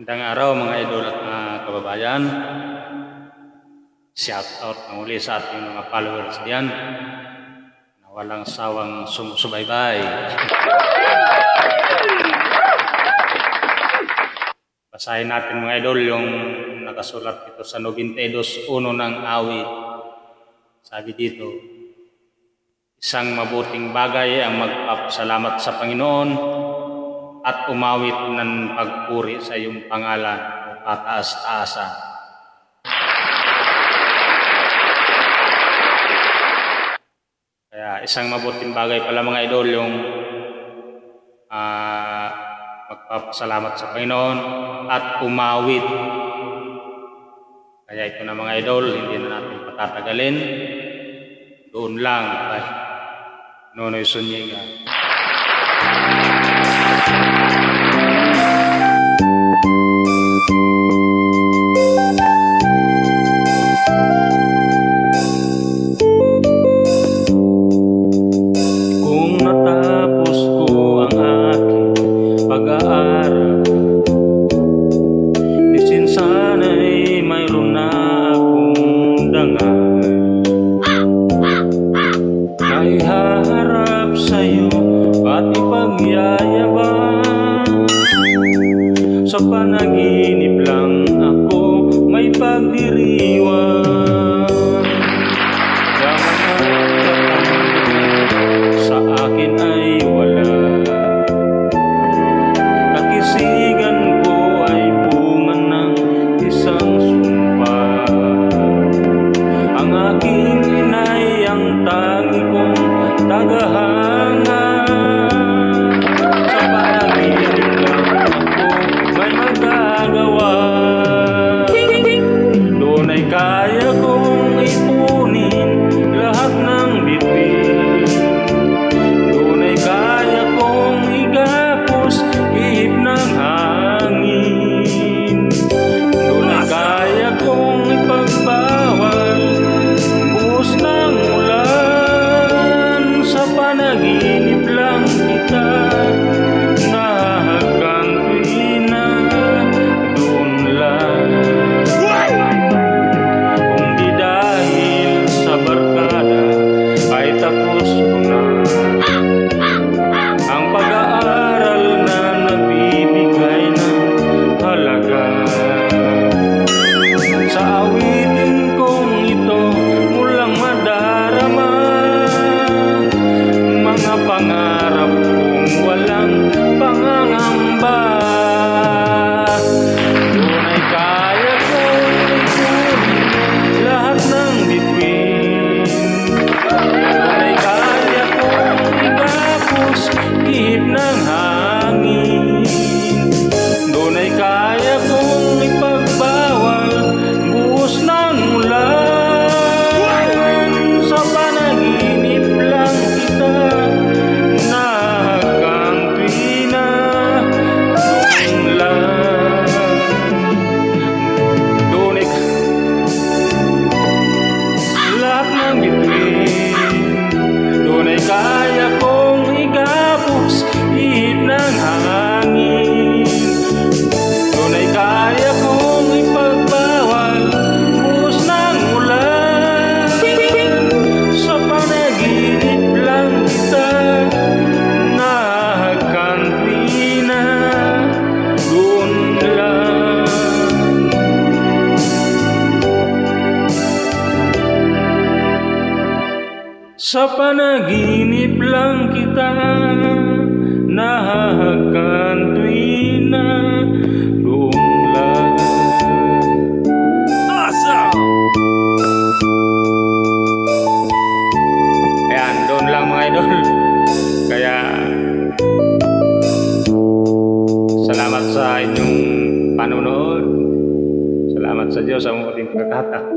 Magandang araw mga idol at mga kababayan. Shout out na muli sa ating mga followers diyan na walang sawang sumusubaybay. Basahin natin mga idol yung nakasulat dito sa 92:1 ng awit. Sabi dito, isang mabuting bagay ang magpapasalamat sa Panginoon at umawit ng pagpuri sa iyong pangalan o kataas-taasan. Kaya isang mabuting bagay pala mga idol yung magpapasalamat sa Panginoon at umawit. Kaya ito na mga idol, hindi na natin patatagalin. Doon lang kay Nonoy Zuniga. Kung natapos ko ang aking pag-aaral, disin sana'y mayroon na akong dangal na ihaharap sa'yo at ipagyayabang. Sa panaginip lang ako may pagdiriwang. Sa akin ay wala. Kakisigan ko ay bunga ng isang sumpa. Ang aking inay ang tangi kong tagahanga. Sa panaginip lang ako may magagawa. Doon ay kaya kong ipunin lahat ng bituin. Doon ay kaya kong igapos ihip ng hangin. Doon ay kaya kong ipagbawal buhos ng ulan. Sa panaginip lang kita nahagantuin na doon lang. Kung di dahil sa barkada ay tapos ko na ang pag-aaral na nagbibigay ng halaga. Sa awitin kong ito mulang madarama mga pangarap kong walang pangangamba. Doon ay kaya kong ituloy lahat ng bituin. Doon ay kaya kong igapos ihip ng hangin. Doon ay kaya kong ipagbawal buhos ng ulan. Sa panaginip lang kita nahagantuin na doon lang. Doon ay lahat ng bituin. Doon ay kaya kong igapos ihip ng hangin. Doon ay kaya kong ipagbawal buhos ng ulan. Sa panaginip lang kita nahagantuin na doon lang. Sa panaginip lang kita nahagantuin na doon lang. Awesome! Ayan, doon lang mga idol. Kaya salamat sa inyong panonood. Salamat sa Diyos sa ating pagkakataon.